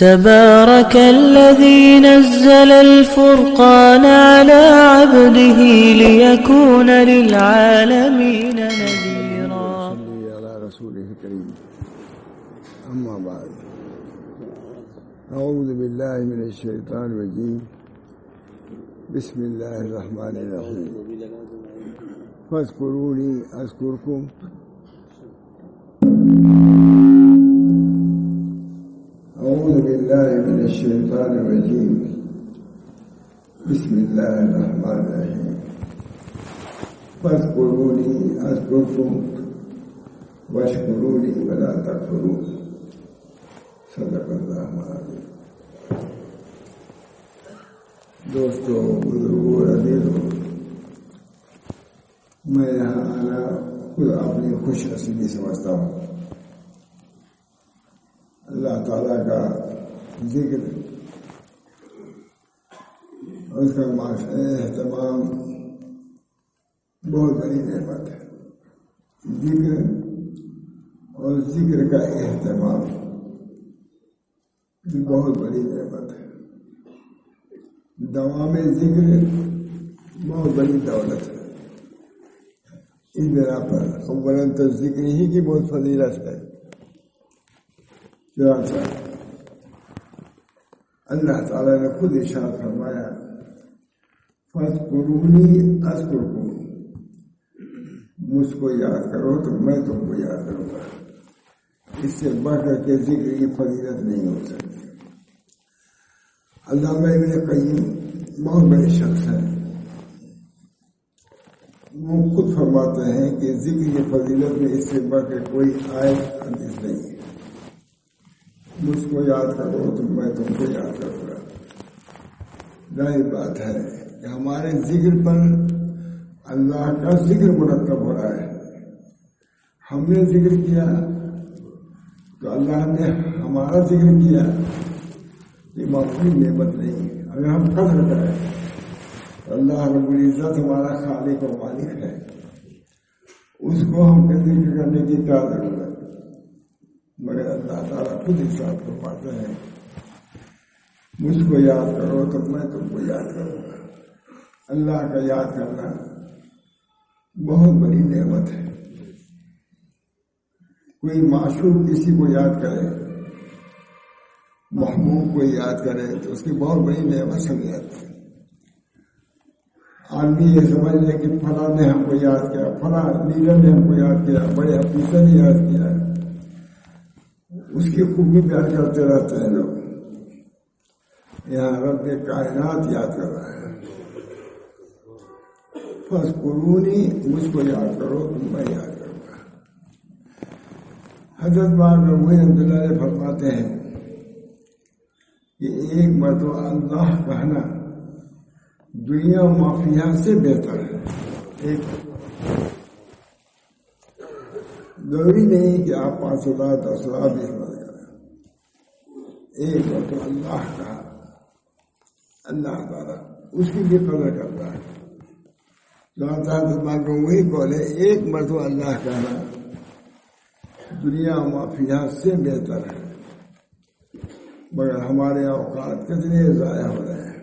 تبارك الذي نزل الفرقان على عبده ليكون للعالمين نذيرا. صلی علی رسوله الکریم. اما بعد، اعوذ باللہ من الشیطان الرجیم. بسم اللہ الرحمن الرحیم. فاذکرونی اذکرکم. اعوذ باللہ من الشیطان الرجیم. بسم اللہ الرحمن الرحیم. فاذکرونی اذکرکم واشکرونی ولا تکفرون. صدق اللہ العظیم. دوستو، بزرگوں، عزیزوں، میں یہاں آنا خود اپنی خوش نصیبی سمجھتا ہوں. اللہ تعالیٰ کا ذکر، اس کا اہتمام بہت بڑی نعمت ہے. ذکر اور ذکر کا اہتمام بہت بڑی نعمت ہے. دوام ذکر بہت بڑی دولت ہے. اس بنا پر اولاً تو ذکر ہی کی بہت فضیلت ہے. چنانچہ اللہ تعالیٰ نے خود ارشاد فرمایا، فاذکرونی اذکرکم. مجھ کو یاد کرو تو میں تم کو یاد کروں گا. اس سے بڑھ کر کے ذکر کی فضیلت نہیں ہو سکتی. علامہ ابن قیم بہت بڑے شخص ہیں. وہ خود فرماتے ہیں کہ ذکر کی فضیلت میں اس سے بڑھ کے کوئی آیت حدیث نہیں ہے. مجھ کو یاد کرو تو میں تم کو یاد کروں گا. ظاہر بات ہے کہ ہمارے ذکر پر اللہ کا ذکر مرتب ہو رہا ہے. ہم نے ذکر کیا تو اللہ نے ہمارا ذکر کیا. یہ معمولی نعمت نہیں ہے. اگر ہم قدر کریں تو اللہ رب العزت ہمارا خالق و مالک ہے. اس کو ہم ذکر کرنے کی کیا ضرورت ہے؟ مگر اللہ تعالیٰ خود ارشاد فرماتے ہیں، مجھ کو یاد کرو تو میں تم کو یاد کروں گا. اللہ کا یاد کرنا بہت بڑی نعمت ہے. کوئی معشوق کسی کو یاد کرے، محبوب کو یاد کرے تو اس کی بہت بڑی نعمت سمجھ جاتی ہے. آدمی یہ سمجھ لے کہ فلاں نے ہم کو یاد کیا، فلاں لیڈر نے ہم کو یاد کیا، بڑے افسر نے یاد کیا، اس کی خوبی بیان کرتے رہتے ہیں لوگ. یہاں رب کائنات یاد کر رہا ہے. فاذکرونی، مجھ کو یاد کرو تو میں یاد کروں گا. حضرت مولانا عبداللہ نے فرماتے ہیں کہ ایک مرتبہ اللہ کہنا دنیا مافیا سے بہتر ہے. ایک ضروری نہیں کہ آپ 5,000 10,000 بھی عمل کریں. ایک مرتبہ اللہ کا، اللہ تعالیٰ اس کی بھی قدر کرتا ہے. کو وہی قول ہے، ایک مرتبہ اللہ کہنا دنیا مافیا سے بہتر ہے. مگر ہمارے اوقات کتنے ضائع ہو رہے ہیں.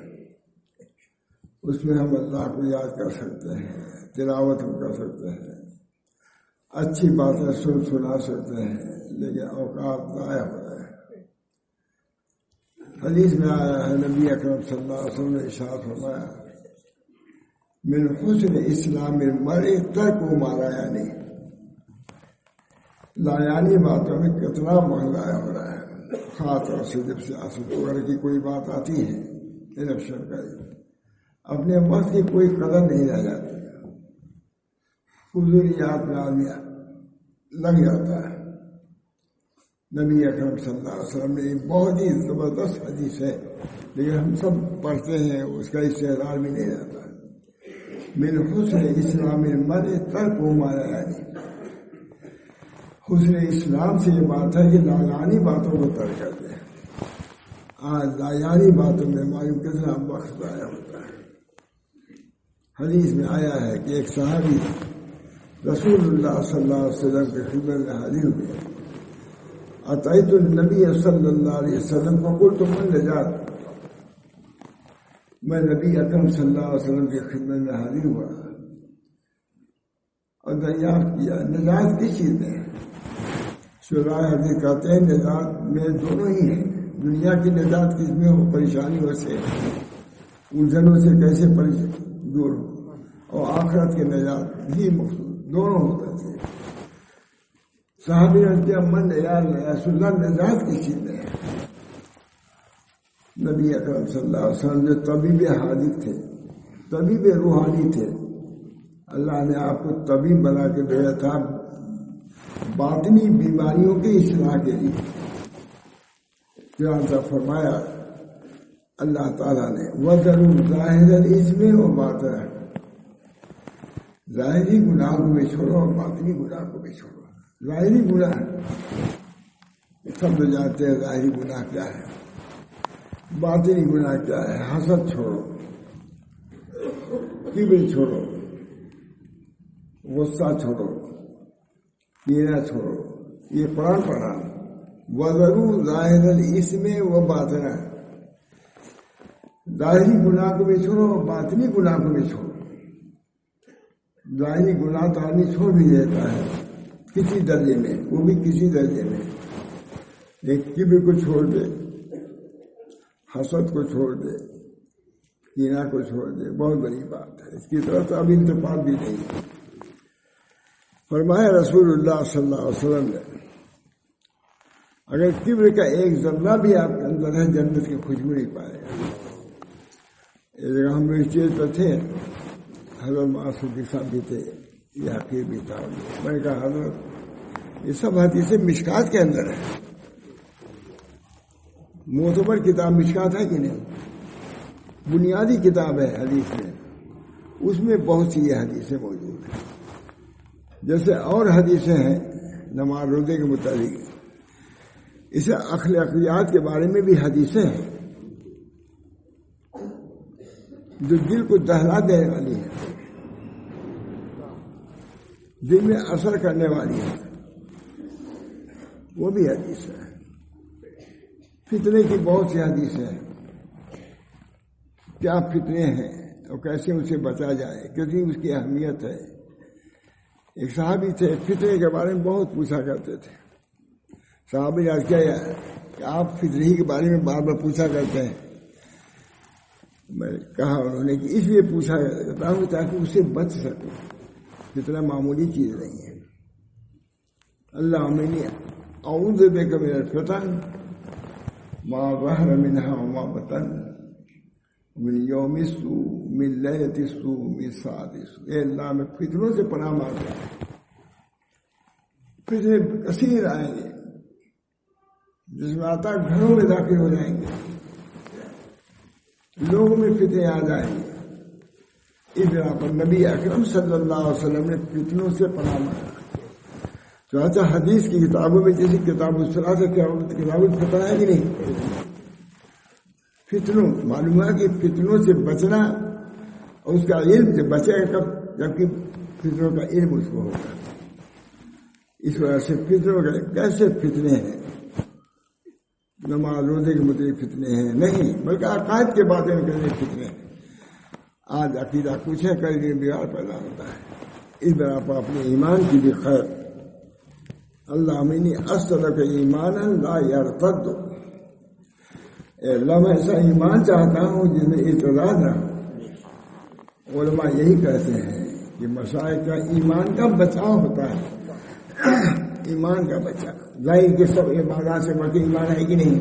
اس میں ہم اللہ کو یاد کر سکتے ہیں، تلاوت ہم کر سکتے ہیں، اچھی باتیں سنا سکتے ہیں، لیکن اوقات ضائع ہو رہے ہیں. حدیث میں آیا ہے، نبی اکرم صلی اللہ علیہ وسلم نے ارشاد فرمایا، من حسن اسلام المرء ترک ما لا یعنی. لا یعنی باتوں میں کتنا وقت ضائع ہو رہا ہے. خاص طور سے جب سیاست وغیرہ کی کوئی بات آتی ہے، الیکشن کا، اپنے وقت کی کوئی قدر نہیں رہ جاتی. فضولیات میں آدمی لگ جاتا ہے. نبی اکرم صلی اللہ علیہ وسلم نے ایک بہت ہی زبردست حدیث ہے، لیکن ہم سب پڑھتے ہیں، اس کا استعمال بھی نہیں رہتا. من حسن اسلام المرء ترک ما لا یعنی. حسن اسلام سے یہ بات ہے کہ لایانی باتوں کو ترک کر دیں. آج لایانی باتوں میں معلوم کتنا وقت ضائع ہوتا ہے. حدیث میں آیا ہے کہ ایک صحابی رسول اللہ صلی اللہ علیہ وسلم کے خدمت میں حاضر ہوئے. اتیت النبی صلی اللہ علیہ وسلم فقلت من نجات، میں نبی اکرم صلی اللہ علیہ وسلم کی خدمت میں حاضر ہوا اور دریافت کیا نجات کس چیز میں ہے؟ شرح حدیث کہتے ہیں نجات میں دونوں ہی ہیں، دنیا کی نجات کس میں ہو، پریشانیوں سے الجھنوں سے کیسے دور ہو، اور آخرت کے نجات ہی مقصود دونوں ہوتا تھے۔ صحابی نے کیا من یا رسول اللہ نجات کس چیز میں ہے؟ نبی اکرم صلی اللہ علیہ وسلم جو طبیب حاضر تھے، طبیب روحانی تھے، اللہ نے آپ کو طبیب بنا کے بھیجا تھا باطنی بیماریوں کی اصلاح کے لیے۔ چنانچہ فرمایا اللہ تعالیٰ نے وَذَرُوا ظَاهِرَ الْإِثْمِ وَبَاطِنَهُ، ظاہری گناہ کو بھی چھوڑو اور باطنی گناہ کو بھی چھوڑو۔ ظاہری گناہ سب لوگ جانتے ہیں ظاہری گناہ کیا ہے، باطنی گناہ کیا ہے۔ حسد چھوڑو، کبر چھوڑو، غصہ چھوڑو، کینہ چھوڑو، یہ قرآن پڑھا وَذَرُوا ظَاهِرَ الْإِثْمِ وَبَاطِنَهُ، ظاہری گناہ کو بھی چھوڑو اور باطنی گناہ کو بھی چھوڑو۔ ظاہری گناہ تو آدمی چھوڑ بھی دیتا ہے کسی درجے میں، وہ بھی کسی درجے میں، ایک کبر کو چھوڑ دے، حسد کو چھوڑ دے، کینہ کو چھوڑ دے، بہت بڑی بات ہے، اس کی طرف تو اب اتفاق بھی نہیں۔ فرمایا رسول اللہ صلی اللہ علیہ وسلم نے اگر کبر کا ایک ذرہ بھی آپ کے اندر ہے جنت کی خوشبو نہیں پائے گا۔ ایک جگہ ہم لوگ اسٹیج پر تھے، حضرت معصوم صاحب بھی تھے، یہ حقیر بھی تھا، میں نے کہا حضرت یہ سب حدیثیں مشکات کے اندر ہے، معتبر کتاب مشکات ہے کہ نہیں، بنیادی کتاب ہے حدیث میں، اس میں بہت سی یہ حدیثیں موجود ہیں۔ جیسے اور حدیثیں ہیں نماز روزے کے متعلق، اسے اخلاقیات کے بارے میں بھی حدیثیں ہیں جو دل کو دہلا دینے والی ہیں، دل میں اثر کرنے والی ہیں، وہ بھی حدیث ہے۔ فتنے کی بہت سی حدیثیں ہیں، کیا فتنے ہیں اور کیسے ان سے بچا جائے، کتنی اس کی اہمیت ہے۔ ایک صحابی تھے فتنے کے بارے میں بہت پوچھا کرتے تھے، صحابی نے کیا کہ آپ فتنے کے بارے میں بار بار پوچھا کرتے ہیں۔ میں کہا انہوں نے کہ اس لیے پوچھا کرتا ہوں تاکہ اس سے بچ سکوں، فتنہ معمولی چیز نہیں ہے۔ اللہ امینی اعوذ بک من الفتن ما ظہر منها وما بطن من یوم السوء من لیلۃ السوء من ساعۃ السوء۔ اے اللہ میں فتنوں سے پناہ مانگتا ہوں، فتنے کثیر آئیں گے، جس میں آتا گھروں میں داخل ہو جائیں گے، لوگوں میں فتنے آ جائیں گے۔ اس بنا پر نبی اکرم صلی اللہ علیہ وسلم نے فتنوں سے پناہ مانگا۔ چنانچہ حدیث کی کتابوں میں جیسے کتاب الصلاۃ سے کتاب الفتن ہے کہ نہیں، فتنوں معلوم ہے کہ فتنوں سے بچنا اور اس کا علم سے بچے گا کب، جبکہ فتنوں کا علم اس کو ہوگا۔ اس وجہ سے فتنوں کا کیسے فتنے ہیں، نماز روزے کے متعلق فتنے ہیں نہیں، بلکہ عقائد کے باتیں کرنے فتنے ہیں۔ آج عقیدہ کچھ ہے، کل دن بگاڑ پیدا ہوتا ہے۔ اس بنا پر اپنے ایمان کی بھی خیر۔ اللہ امینی اصدق ایمانا لا یرتد، اے اللہ میں ایسا ایمان چاہتا ہوں جس میں ارتداد نہ ہو۔ علماء یہی کہتے ہیں کہ مشائخ کا ایمان کا بچاؤ ہوتا ہے، ایمان کا بچاؤ۔ ظاہر کے سب عبادات سے بڑھ کے ایمان ہے کہ نہیں،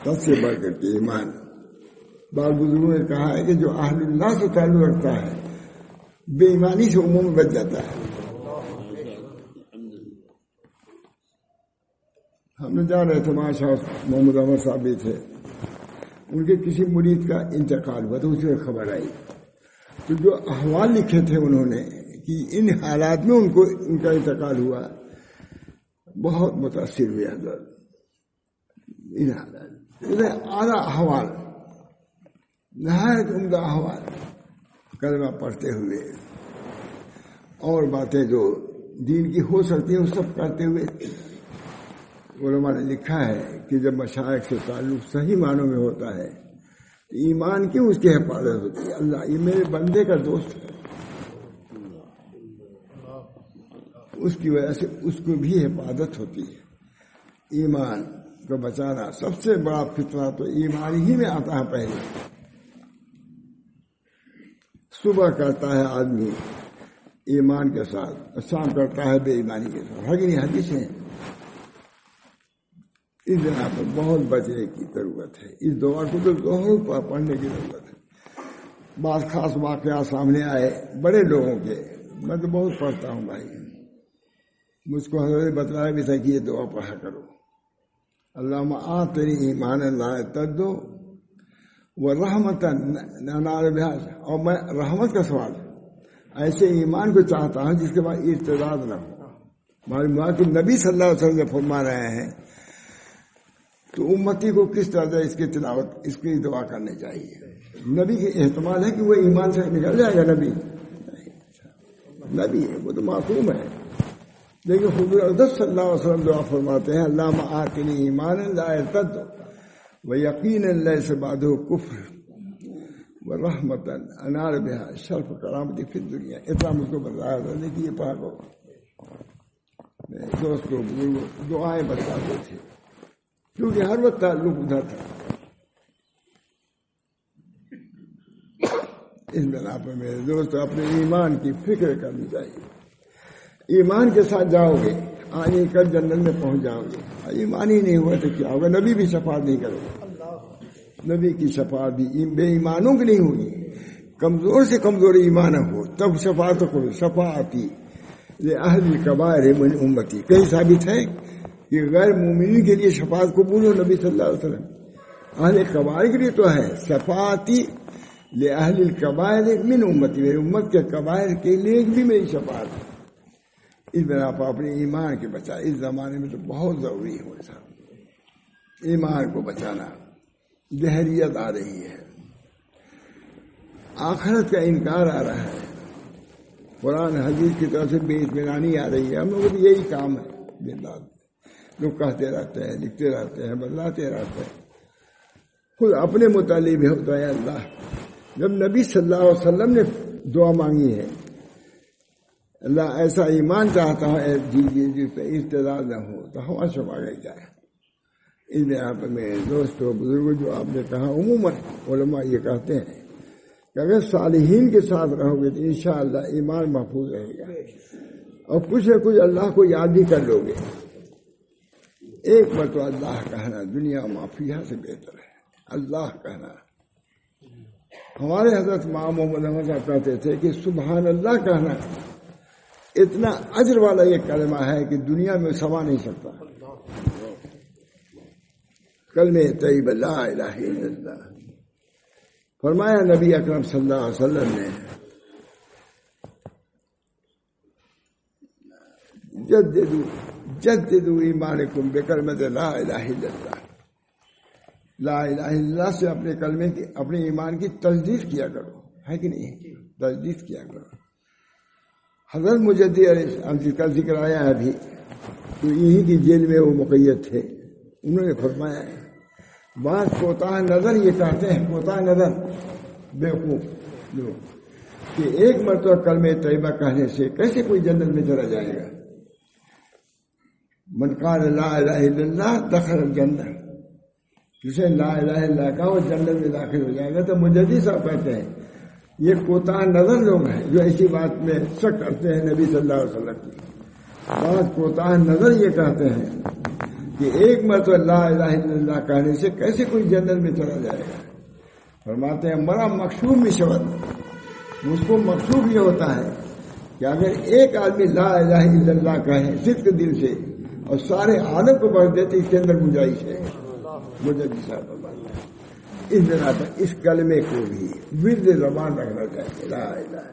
سب سے بڑھ کر کے ایمان۔ بعض بزرگوں نے کہا ہے کہ جو اہل اللہ سے تعلق رکھتا ہے بے ایمانی سے عموم بچ جاتا ہے۔ ہم نے جا رہے تھے ماشاء محمد احمد صاحب بھی تھے، ان کے کسی مرید کا انتقال ہوا تو اسے خبر آئی، تو جو احوال لکھے تھے انہوں نے کہ ان حالات میں ان کا انتقال ہوا، بہت متاثر ہوئے حضرت۔ ان حالات اعلیٰ احوال، نہایت عمدہ احوال، کلمہ پڑھتے ہوئے اور باتیں جو دین کی ہو سکتی ہیں وہ سب کرتے ہوئے علماء نے لکھا ہے کہ جب مشائخ سے تعلق صحیح معنوں میں ہوتا ہے تو ایمان کی اس کی حفاظت ہوتی ہے. اللہ یہ میرے بندے کا دوست ہے، اس کی وجہ سے اس کو بھی حفاظت ہوتی ہے. ایمان کو بچانا سب سے بڑا فتنہ تو ایمان ہی میں آتا ہے. پہلے صبح کرتا ہے آدمی ایمان کے ساتھ، شام کرتا ہے بے ایمانی کے ساتھ. حقیقی حدیث ہے. اس بنا پر بہت بچنے کی ضرورت ہے. اس دعا کو تو ضرور پڑھنے کی ضرورت ہے. بعض خاص واقعات سامنے آئے بڑے لوگوں کے، میں تو بہت پڑھتا ہوں بھائی. مجھ کو حضرت بتلایا بھی تھا کہ یہ دعا پڑھا کرو. اللہم آتنی ایمان لا یرتد ورحمتا ننال بہا، اور میں رحمت کا سوال ایسے ایمان کو چاہتا ہوں جس کے بعد ارتداد نہ ہو. معلوم ہوا کہ نبی صلی اللہ علیہ وسلم فرما رہے ہیں تو امتی کو کس طرح سے اس کی تلاوت، اس کی دعا کرنی چاہیے. نبی کے احتمال ہے کہ وہ ایمان سے نکل جائے گا. نبی ہے وہ تو معصوم ہے، لیکن حضور اقدس صلی اللہ علیہ وسلم دعا فرماتے ہیں اللہم آتنی ایمانا لا یرتد ویقینا لیس بعدہ کفر ورحمتا انال بہا شرف کرامتی فی الدنیا. اتنا مجھ کو بتایا تھا کہ یہ پاک ہو. دوستوں دعائیں بتاتے تھے کیونکہ ہر وقت تعلق ادھر تھا. اس بنا پر میرے دوست اپنے ایمان کی فکر کرنی چاہیے. ایمان کے ساتھ جاؤ گے آگے کل جنت میں پہنچ جاؤ گے. ایمان ہی نہیں ہوا تو کیا ہوگا؟ نبی بھی شفاعت نہیں کرو گے. نبی کی شفاعت بھی بے ایمانوں کی نہیں ہوگی. کمزور سے کمزور ایمان ہو تب شفاعت کرو. شفاعتی لأہل الکبائر من امتی، کہیں ثابت ہے کہ غیر مومنین کے لیے شفاعت قبول ہو؟ نبی صلی اللہ علیہ وسلم اہل کبائر کے لیے تو ہے شفاعتی لأہل الکبائر من امتی، میری امت کے کبائر کے لیے بھی میری شفاعت ہے. اس بنا پر اپنے ایمان کے بچا اس زمانے میں تو بہت ضروری ہو. ایمان کو بچانا. دہریت آ رہی ہے، آخرت کا انکار آ رہا ہے، قرآن حدیث کی طرف سے بے اطمینانی آ رہی ہے. ہم لوگوں کو یہی کام ہے. لوگ کہتے رہتے ہیں، لکھتے رہتے ہیں، بدلاتے رہتے ہیں. خود اپنے متعلق بھی ہوتا ہے اللہ. جب نبی صلی اللہ علیہ وسلم نے دعا مانگی ہے اللہ ایسا ایمان چاہتا ہوں جس پہ ارتداد نہ ہو، تو ہمارا شفا گئی جائے. اس بنا پر میرے دوستوں بزرگوں جو آپ نے کہا، عموماً علماء یہ کہتے ہیں کہ اگر صالحین کے ساتھ رہو گے تو انشاءاللہ ایمان محفوظ رہے گا، اور کچھ نہ کچھ اللہ کو یاد بھی کر لو گے. ایک مرتبہ اللہ کہنا دنیا معافیہ سے بہتر ہے. اللہ کہنا. ہمارے حضرت امام محمد احمد صاحب کہتے تھے کہ سبحان اللہ کہنا اتنا اجر والا یہ کلمہ ہے کہ دنیا میں سما نہیں سکتا. کلمہ طیبہ لا الہ الا اللہ. فرمایا نبی اکرم صلی اللہ علیہ وسلم نے جددوا ایمانکم بکلمۃ لا الہ الا اللہ. لا الہ الا اللہ سے اپنے کلمے کی، اپنے ایمان کی تجدید کیا کرو. ہے کہ نہیں؟ تجدید کیا کرو. حضرت مجدد کا ذکر آیا ہے ابھی، تو یہیں کی جیل میں وہ مقید تھے. انہوں نے فرمایا بعض کوتاہ نظر یہ کہتے ہیں، کوتاہ نظر بیوقوف لوگ، کہ ایک مرتبہ کلمہ طیبہ کہنے سے کیسے کوئی جنت میں چلا جائے گا. من قال لا الہ الا اللہ دخل الجنہ، جسے لا الہ الا اللہ کا وہ جنت میں داخل ہو جائے گا. تو مجدد صاحب کہتے ہیں یہ کوتاہ نظر لوگ ہیں جو ایسی بات میں شک کرتے ہیں نبی صلی اللہ علیہ وسلم کی. بعض کوتاہ نظر یہ کہتے ہیں کہ ایک مرتبہ لا الہ الا اللہ کہنے سے کیسے کوئی جنت میں چلا جائے گا. فرماتے ہیں مرا مقصود میں شبد، مجھ کو مقصود یہ ہوتا ہے کہ اگر ایک آدمی لا الہ الا اللہ کہے صدق دل سے اور سارے عالم کو بخش دیتے، اس کے اندر گنجائش ہے. مجھے اس بنا پر اس کلمے کو بھی ورد زبان رکھنا چاہیے. لا الہ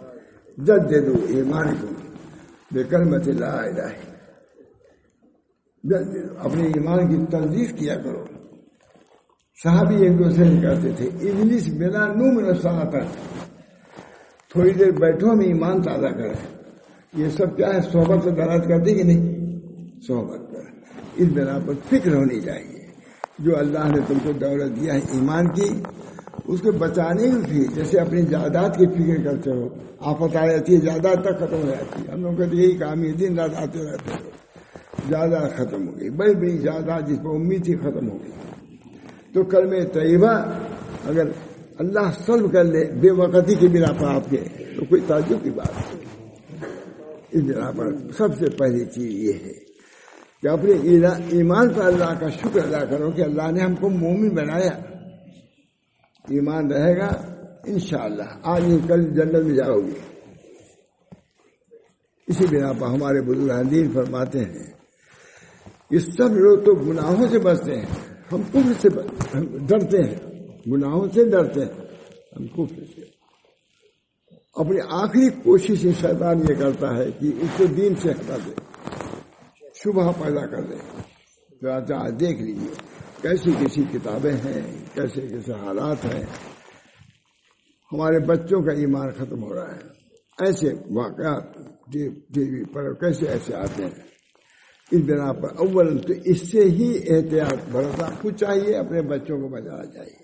جددوا ایمانکم بکلمۃ لا الہ. اپنے ایمان کی تجدید کیا کرو. صحابی ایک دوسرے سے کہتے تھے اجلس بلا نوم الساعۃ، تھوڑی دیر بیٹھو ہم ایمان تازہ کریں. یہ سب کیا ہے؟ صحبت سے درد کرتی کہ نہیں؟ صحبت کر. اس بنا پر فکر ہونی چاہیے. جو اللہ نے تم کو دولت دیا ہے ایمان کی، اس کو بچانے کی، جیسے اپنی جائیداد کی فکر کرتے ہو، آفت آ جاتی ہے جائیداد تک ختم ہو جاتی ہے. ہم لوگ کا تو یہی کام ہے، دن رات آتے رہتے ہو، جائیداد ختم ہو گئی، بڑی بڑی جائیداد جس پر امید تھی ختم ہو گئی. تو کلمہ طیبہ اگر اللہ سلب کر لے بے وقتی کی بنا پر آپ کے، تو کوئی تعجب کی بات ہے. اس بنا پر سب سے پہلی چیز یہ ہے کہ اپنے ایمان پر اللہ کا شکر ادا کرو کہ اللہ نے ہم کو مومن بنایا. ایمان رہے گا انشاءاللہ آج نہیں کل جنت میں جاؤ گے. اسی بنا پر ہمارے بزرگ دین فرماتے ہیں کہ سب لوگ تو گناہوں سے بچتے ہیں، ہم کفر سے ڈرتے ہیں، گناہوں سے ڈرتے ہیں، ہم کفر سے. اپنی آخری کوشش شیطان یہ کرتا ہے کہ اس کو دین سے ہٹا دے، شبہ پیدا کر دے. تو آج دیکھ لیجیے کیسی کیسی کتابیں ہیں، کیسے کیسے حالات ہیں. ہمارے بچوں کا ایمان ختم ہو رہا ہے. ایسے واقعات ٹی وی پر کیسے ایسے آتے ہیں. اس بنا پر اول تو اس سے ہی احتیاط برتنا خود چاہیے، اپنے بچوں کو بچانا چاہیے.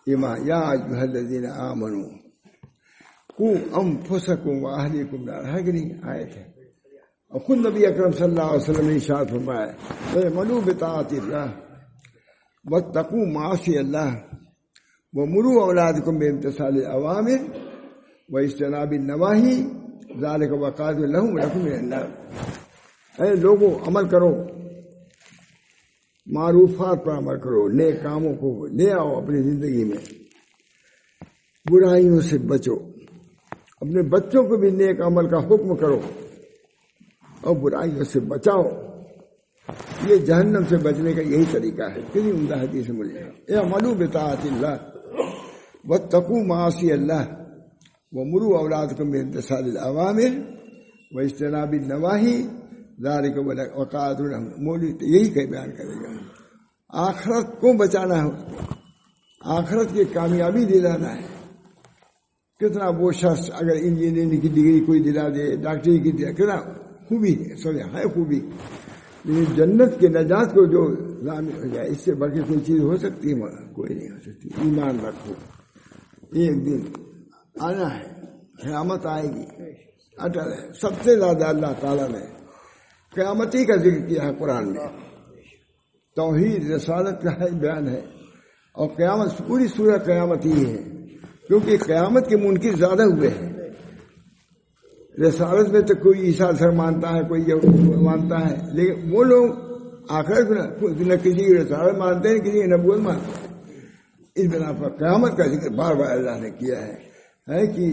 ایمان یا ایھا الذین آمنوا قوا انفسکم واہلیکم نارا ہے کہ نہیں آیت ہے. اور خود نبی اکرم صلی اللہ علیہ وسلم نے ارشاد فرمایا اعملوا بطاعت اللہ واتقوا معاصی اللہ ومروا اولادکم بامتثال الاوامر واجتناب النواہی ذلک وقاۃ لهم ولکم من النار. اے لوگوں عمل کرو، معروفات پر عمل کرو، نیک کاموں کو لے آؤ اپنی زندگی میں، برائیوں سے بچو، اپنے بچوں کو بھی نیک عمل کا حکم کرو اور برائیوں سے بچاؤ. یہ جہنم سے بچنے کا یہی طریقہ ہے. کسی عمدہ حدیث میں ملے گا اعملوا بطاعت اللہ واتقوا معاصی اللہ ومروا اولادکم بامتثال الاوامر واجتناب النواہی ذالک وقاۃ لهم. مولوی تو یہی کہ بیان کرے گا. آخرت کو بچانا ہے، آخرت کی کامیابی دلانا ہے. کتنا وہ شخص اگر انجینئرنگ کی ڈگری کوئی دلا دے، ڈاکٹری کی دلا، کتنا خوبی ہے، سب ہے خوبی، لیکن جنت کے نجات کو جو ضامن ہو جائے، اس سے بڑھ کے کوئی چیز ہو سکتی ہے؟ کوئی نہیں ہو سکتی. ایمان رکھو، ایک دن آنا ہے، قیامت آئے گی، اٹل ہے. سب سے زیادہ اللہ تعالیٰ نے قیامتی کا ذکر کیا ہے قرآن میں. توحید رسالت کا ہے بیان ہے، اور قیامت پوری سورہ قیامت ہی ہے، کیونکہ قیامت کے منکر زیادہ ہوئے ہیں. رسالت میں تو کوئی عیسیٰ سر مانتا ہے، کوئی مانتا ہے، لیکن وہ لوگ آخرت نہ کسی کی رسالت مانتے ہیں، کسی کی نبوت مانتے ہیں. اس بنا پر قیامت کا ذکر بار بار اللہ نے کیا ہے کہ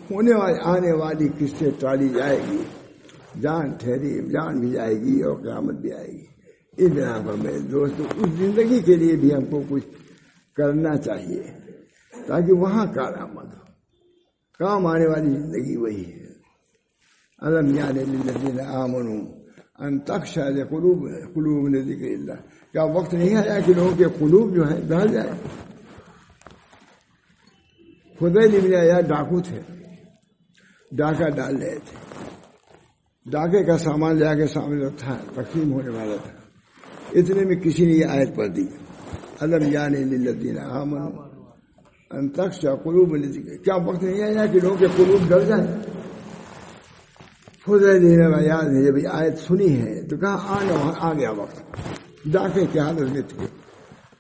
ہونے والی آنے والی قصے ٹالی جائے گی، جان ٹھہری، جان بھی جائے گی اور قیامت بھی آئے گی. اس بنا پر میرے دوستوں اس زندگی کے لیے بھی ہم کو کچھ کرنا چاہیے تاکہ وہاں کارآمد ہو. کام آنے والی زندگی وہی ہے. الم یعن للذین آمنوا ان تخشع قلوبهم لذکر اللہ. کیا وقت نہیں آیا کہ لوگوں کے قلوب جو ہیں دہل جائے؟ خدیل ابن عیاض ڈاکو تھے، ڈاکہ ڈال رہے تھے، ڈاکے کا سامان لے کے سامنے تھا، تقسیم ہونے والا تھا. اتنے میں کسی نے یہ آیت پڑھ دی الم یعن للذین آمنوا ان تخشع قلوبهم لذکر. کیا وقت نہیں آیا کہ لوگوں کے قلوب ڈر جائیں؟ فضیل ابن عیاض نے جب آیت سنی ہے تو کہا آ گیا وقت. ڈاکے کی حالت میں تھے.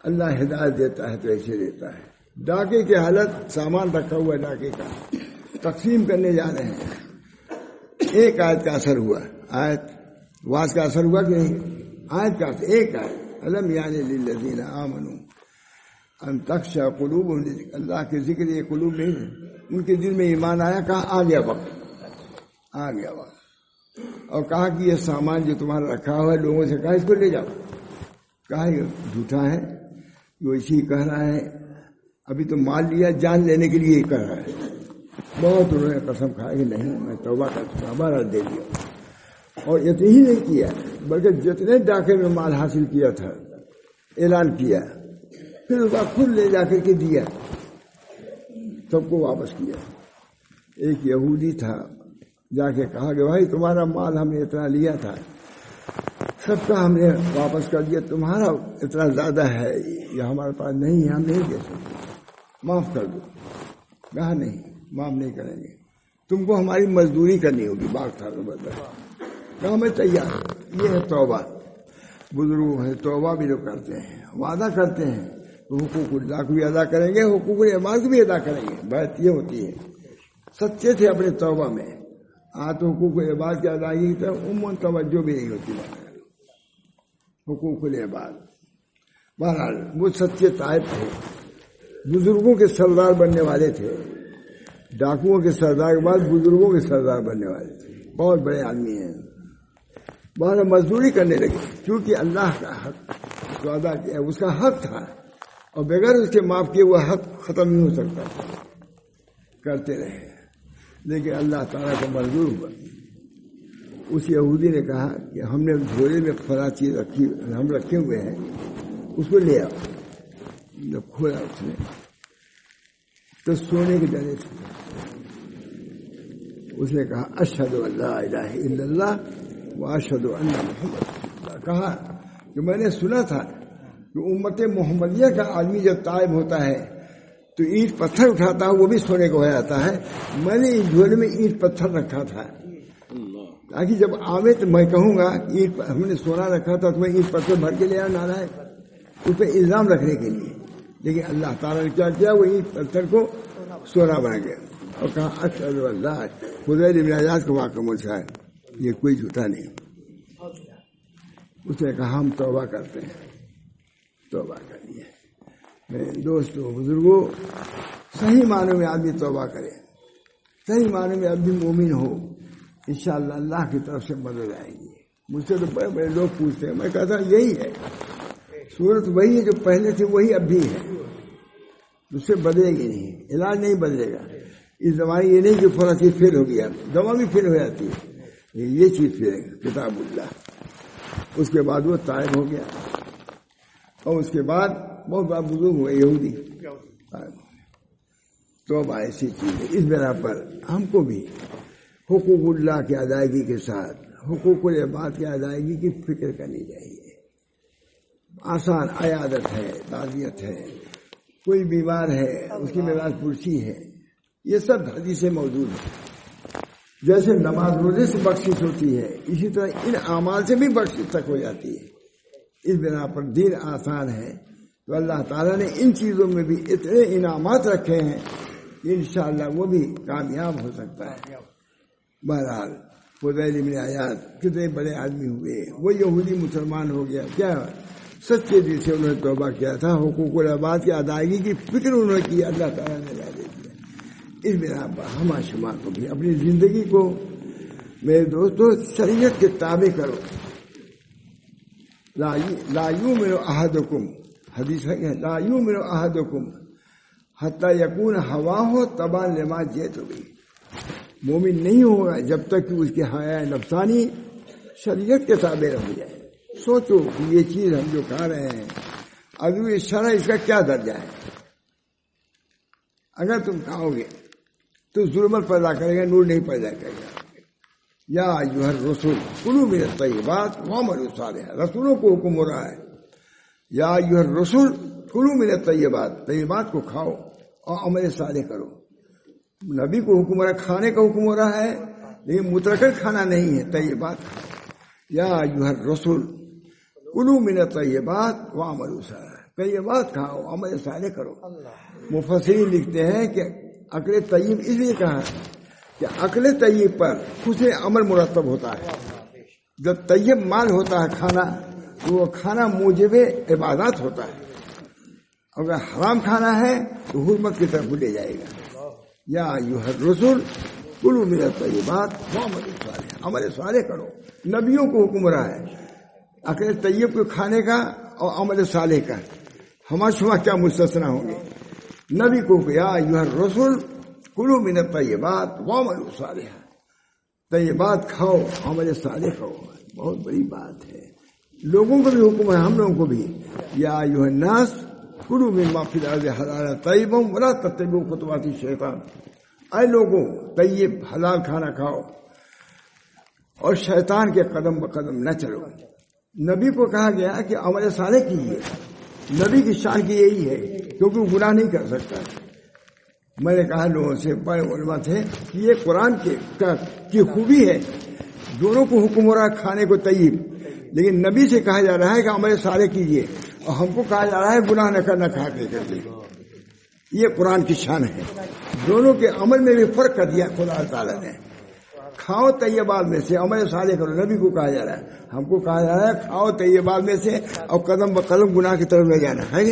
اللہ ہدایت دیتا ہے تو ایسے دیتا ہے. ڈاکے کی حالت، سامان رکھا ہوا ڈاکے کا، تقسیم کرنے جا رہے ہیں. ایک آیت کا اثر ہوا، آیت واز کا اثر ہوا کہ نہیں؟ آیت کا اثر ایک آیت الم یعن للذین آمنوا ان تخشع قلوبهم لذکر اللہ کے ذکر. یہ قلوب نہیں ہے، ان کے دل میں ایمان آیا. کہا آ گیا وقت، آ گیا وقت. اور کہا کہ یہ سامان جو تمہارا رکھا ہوا ہے لوگوں سے کہا اس کو لے جاؤ. کہا یہ جھوٹا ہے، وہ اسی کہہ رہا ہے، ابھی تو مال لیا، جان لینے کے لیے ہی کہہ رہا ہے. بہت انہوں نے قسم کھایا کہ نہیں میں توبہ کر چکا، بارہ دے دیا. اور اتنی ہی نہیں کیا بلکہ جتنے ڈاکے میں مال حاصل کیا تھا اعلان کیا، پھر اس کا خود لے جا کر کے دیا، سب کو واپس کیا. ایک یہودی تھا، جا کے کہا کہ بھائی تمہارا مال ہم نے اتنا لیا تھا، سب کا ہم نے واپس کر دیا. تمہارا اتنا زیادہ ہے یہ ہمارے پاس نہیں ہے, ہم نہیں دے سکتے, معاف کر دو. کہا نہیں, معاف نہیں کریں گے, تم کو ہماری مزدوری کرنی ہوگی. باغ تھا تو بدلا کہا میں تیار. یہ ہے توبہ. بزرگوں ہے توبہ بھی لوگ کرتے ہیں, وعدہ کرتے ہیں تو حقوق اللہ کو بھی ادا کریں گے, حقوق العباد بھی ادا کریں گے. بات یہ ہوتی ہے, سچے تھے اپنے توبہ میں. تو حقوق العباد کی ادائیگی کی طرف عموماً توجہ بھی نہیں ہوتی. حقوق العباد بہرحال وہ سچے تائب تھے, بزرگوں کے سردار بننے والے تھے. ڈاکوؤں کے سردار کے بعد بزرگوں کے سردار بننے والے تھے. بہت بڑے آدمی ہیں. بہرحال مزدوری کرنے لگے کیونکہ اللہ کا حق جو ادا کیا اس کا حق تھا, اور بغیر اس کے معاف کیے وہ حق ختم نہیں ہو سکتا. کرتے رہے, لیکن اللہ تعالیٰ کا منظور ہوا. اس یہودی نے کہا کہ ہم نے جھولے میں فلاں چیز رکھی, ہم رکھے ہوئے ہیں, اس کو لے آؤ. جب کھولا اس نے تو سونے کے ڈلے تھے. اس نے کہا اشہد ان لا الہ الا اللہ واشہد ان محمد. کہا کہ میں نے سنا تھا کہ امت محمدیہ کا آدمی جب تائب ہوتا ہے تو اینٹ پتھر اٹھاتا ہے, وہ بھی سونے کو ہو جاتا ہے. میں نے اس جھولے میں اینٹ پتھر رکھا تھا تاکہ جب آوے تو میں کہوں گا اینٹ ہم نے سونا رکھا تھا تو میں اینٹ پتھر بھر کے لے آیا نالا ہے اس پہ الزام رکھنے کے لیے. لیکن اللہ تعالیٰ نے کیا کیا, وہ اینٹ پتھر کو سونا بنا گیا اور کہا اشہد اللہ. فضیل بن عیاض کا واقعہ مجھا ہے, یہ کوئی جھوٹا نہیں. اس نے کہا ہم توبہ کرتے ہیں. توبہ کریے میرے دوستوں بزرگوں, صحیح معنوں میں آدمی توبہ کرے, صحیح معنوں میں آدمی مومن ہو, انشاءاللہ اللہ کی طرف سے مدد آئے گی. مجھ سے تو بڑے بڑے لوگ پوچھتے ہیں, میں کہتا ہوں یہی ہے صورت, وہی ہے جو پہلے تھی وہی اب بھی ہے, اس سے بدلے گی نہیں, علاج نہیں بدلے گا. اس زمانے یہ نہیں کہ فلاں چیز فیل ہو گیا, دوا بھی فیل ہو جاتی ہے, یہ چیز فیل ہے کتاب اللہ. اس کے بعد وہ طائب ہو گیا, اور اس کے بعد بہت بڑا بزرگ ہوئے یہودی. توبہ ایسی چیز ہے. اس بنا پر ہم کو بھی حقوق اللہ کی ادائیگی کے ساتھ حقوق العباد کی ادائیگی کی فکر کرنی چاہیے. آسان عیادت ہے, تعزیت ہے, کوئی بیمار ہے اس کی ملاج پرسی ہے, یہ سب حدیث موجود ہے. جیسے نماز روزے سے بخشش ہوتی ہے, اسی طرح ان اعمال سے بھی بخشش تک ہو جاتی ہے. اس بنا پر دین آسان ہے, تو اللہ تعالیٰ نے ان چیزوں میں بھی اتنے انعامات رکھے ہیں کہ انشاءاللہ وہ بھی کامیاب ہو سکتا ہے. بہرحال فضیل بن عیاض کتنے بڑے آدمی ہوئے, وہ یہودی مسلمان ہو گیا. کیا سچے دل سے انہوں نے توبہ کیا تھا, حقوق العباد کی ادائیگی کی فکر انہوں نے کی, اللہ تعالیٰ نے لا دے دیا. اس بنا پر ہم شما کو بھی اپنی زندگی کو میرے دوستو شریعت کے تابع کرو. لا یؤمن احدکم, حدیث ہے لا یؤمن احدکم حتی یکون ہواہ تبعا لما جئت بہ. مومن نہیں ہوگا جب تک کہ اس کی حیا نفسانی شریعت کے تابع رہ جائے. سوچو کہ یہ چیز ہم جو کھا رہے ہیں اگر شرع اس کا کیا درجہ ہے. اگر تم کھاؤ گے تو ظلمت پیدا کرے گا, نور نہیں پیدا کرے گا. یا ایھا الرسول کلوا من الطیبات واعملوا صالحا. رسولوں کو حکم ہو رہا ہے, یا ایھا الرسول کلوا من الطیبات, طیبات کو کھاؤ اور عمل صالح کرو. نبی کو حکم ہو رہا ہے, کھانے کا حکم ہو رہا ہے, لیکن مترکر کھانا نہیں ہے, طیبات. یا ایھا الرسول کلوا من الطیبات واعملوا صالحا, طیبات کھاؤ عمل صالح کرو. مفسرین لکھتے ہیں کہ عقل طیب اس لیے کہا کہ عقل طیب پر حسن عمل مرتب ہوتا ہے. جب طیب مال ہوتا ہے کھانا تو وہ کھانا موجب عبادات ہوتا ہے. اگر حرام کھانا ہے تو حرمت کی طرف لے جائے گا. یا ایھا الرسول کلوا من الطیبات واعملوا صالحا, عمل صالح کرو. نبیوں کو حکم رہا ہے عقل طیب کو کھانے کا اور عمل صالح کا. ہمارا شما کیا مستثنا ہوں گے. نبی کو یا ایھا الرسول کلوا من الطیبات واعملوا صالحا, طیبات کھاؤ عمل صالح کرو. بہت بڑی بات ہے. لوگوں کو بھی حکم ہے, ہم لوگوں کو بھی. یا ایھا الناس کلوا مما فی الارض حلالا طیبا ولا تتبعوا خطوات الشیطان. اے لوگوں طیب حلال کھانا کھاؤ اور شیطان کے قدم بقدم نہ چلو. نبی کو کہا گیا کہ عمل صالح کیجیے. نبی کی شان کی یہی ہے کیونکہ وہ گناہ نہیں کر سکتا. میں نے کہا لوگوں سے بڑے علماء تھے کہ یہ قرآن کی خوبی ہے. دونوں کو حکم ہو رہا ہے کھانے کو طیب، لیکن نبی سے کہا جا رہا ہے کہ عمل صالح کیجیے، اور ہم کو کہا جا رہا ہے گناہ نہ کرنا کھا کے کرتے. یہ قرآن کی شان ہے. دونوں کے عمل میں بھی فرق کر دیا خدا تعالیٰ نے. کھاؤ طیبات میں سے، عمل صالح کرو. نبی کو کہا جا رہا ہے، ہم کو کہا جا رہا ہے کھاؤ طیبات میں سے اور قدم بقدم گناہ کی طرف لے جانا ہے.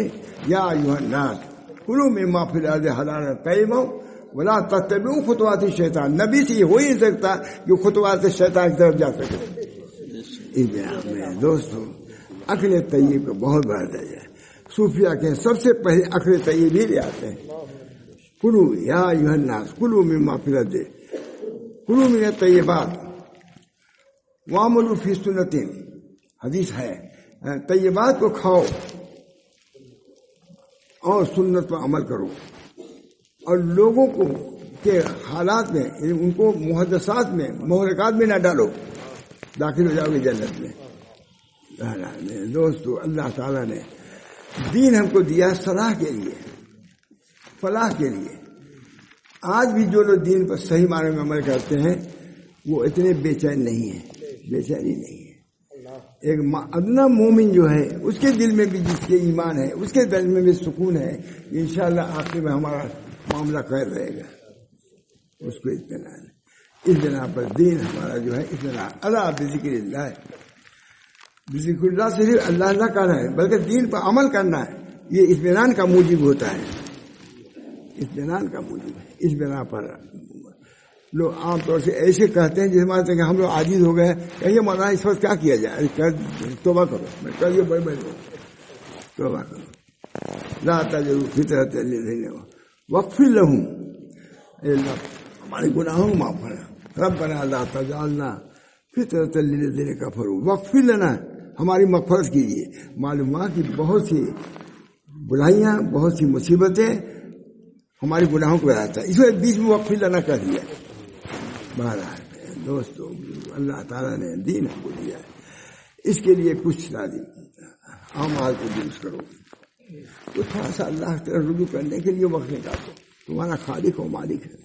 یا ایھا الناس کلوا مما فی الارض حلالا طیبا ولا تتبعوا خطوات الشیطان. نبی سے یہ ہو ہی نہیں سکتا کہ خطوات شیطان کی طرف جا سکے. میرے دوستو، عقل طیب کا بہت بڑا درجہ ہے. صوفیہ کے سب سے پہلے عقل طیب ہی لے آتے ہیں. کلوا یا ایھا الناس کلوا مما فی الارض کلوا من الطیبات وعملوا فی سنتی. حدیث ہے طیبات کو کھاؤ اور سنت پر عمل کرو، اور لوگوں کو کے حالات میں ان کو محدثات میں محرکات میں نہ ڈالو، داخل ہو جاؤ گے جنت میں. دوستو، اللہ تعالیٰ نے دین ہم کو دیا صلاح کے لیے، فلاح کے لیے. آج بھی جو لوگ دین پر صحیح معنی میں عمل کرتے ہیں وہ اتنے بے چین نہیں ہیں، بے چینی نہیں ہے. ایک ادنا مومن جو ہے اس کے دل میں بھی جس کے ایمان ہے اس کے دل میں بھی سکون ہے. انشاءاللہ آخر میں ہمارا معاملہ خیر رہے گا، اس کو اطمینان. اس بنا پر دین ہمارا جو ہے اطمینان. اللہ بذکر اللہ، ذکر اللہ صرف اللہ اللہ کرنا ہے بلکہ دین پر عمل کرنا ہے. یہ اطمینان کا موجب ہوتا ہے، اطمینان کا موجب ہے. اس بنا پر لوگ عام طور سے ایسے کہتے ہیں جس مانتے ہیں کہ ہم لوگ عاجز ہو گئے. کہیے مولانا اس وقت کیا کیا جائے؟ توبہ کرو. میں کہیے بڑے بڑے توبہ کرو. لا تجروا فطرۃ الذین واغفر لهم. اے اللہ ہمارے گناہوں کو معاف کرنا. ربنا لا تجعلنا فطرۃ الذین کفروا واغفر لنا. ہماری مغفرت کیجیے. معلوم ہوا کہ بہت سی برائیاں، بہت سی مصیبتیں ہمارے گناہوں کو بتاتا ہے، اس میں بیچ میں وقف لینا کر دیا. بہرحال دوستو، اللہ تعالیٰ نے دین ہم کو دیا ہے، اس کے لیے کچھ نہ دی. اعمال کو درست کرو تو تھوڑا سا اللہ کی طرف رجوع کرنے کے لیے وقت نکالو. تمہارا خالق و مالک ہے.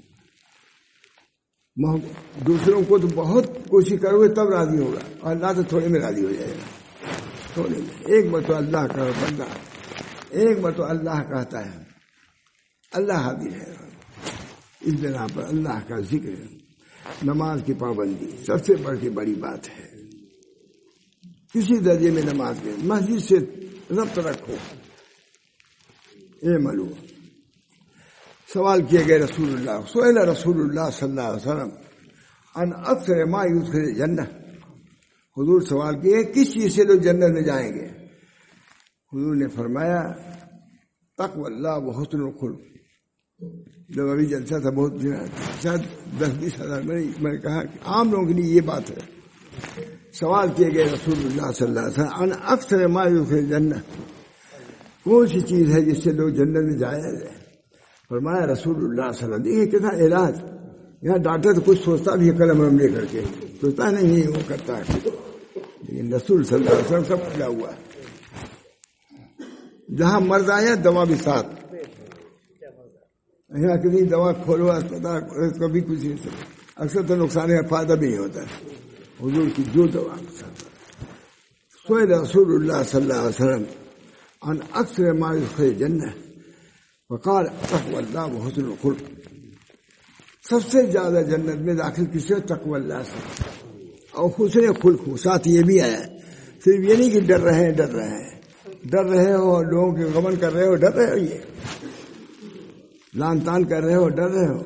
دوسروں کو تو بہت کوشش کرو گے تب راضی ہوگا، اور اللہ تو تھوڑے میں راضی ہو جائے گا. تھوڑے میں ایک مرتبہ اللہ کا بندہ، ایک مرتبہ اللہ کہتا ہے اللہ حاضر ہے. اس بنا پر اللہ کا ذکر، نماز کی پابندی سب سے بڑھ کے بڑی بات ہے. کسی درجے میں نماز میں مسجد سے ربط رکھو. اے ملو سوال کیے گئے رسول اللہ سئل رسول اللہ صلی اللہ علیہ وسلم ان اکثر ما یدخل الجنہ. حضور سوال کیے کس چیز سے لوگ جنت میں جائیں گے؟ حضور نے فرمایا تقوی اللہ و حسن الخلق. جب ابھی جلسہ تھا بہت شاید 10-20 ہزار میں نے کہا کہ عام لوگوں کے لیے یہ بات ہے. سوال کیے گئے رسول اللہ صلی اللہ علیہ وسلم ان اکثر ما یدخل الجنہ، کون سی چیز ہے جس سے لوگ جنت میں جائیں گے؟ فرمایا رسول اللہ صلی اللہ علیہ وسلم. یہ کتنا علاج. یہاں ڈاکٹر تو کچھ سوچتا بھی ہے قلم لے کر کے، سوچتا نہیں وہ کرتا ہے، لیکن رسول صلی اللہ علیہ وسلم سب کھلا ہوا ہے. جہاں مرض آیا دوا بھی ساتھ. یہاں کسی دوا کھولو اسپتال کبھی کچھ نہیں سکتا، اکثر تو نقصان ہے، فائدہ بھی نہیں ہوتا ہے. حضور کی جو دوا سئل رسول اللہ صلی اللہ علیہ وسلم ان اکثر ما یدخل الجنہ فقال تقوی اللہ و حسن الخلق. سب سے زیادہ جنت میں داخل کس سے؟ تقوی اللہ سے اور حسن خلق. ساتھ یہ بھی آیا صرف یہ نہیں کہ ڈر رہے ہو، لوگوں کے غمن کر رہے ہو، ڈر رہے ہو، یہ لان تان کر رہے ہو، ڈر رہے ہو.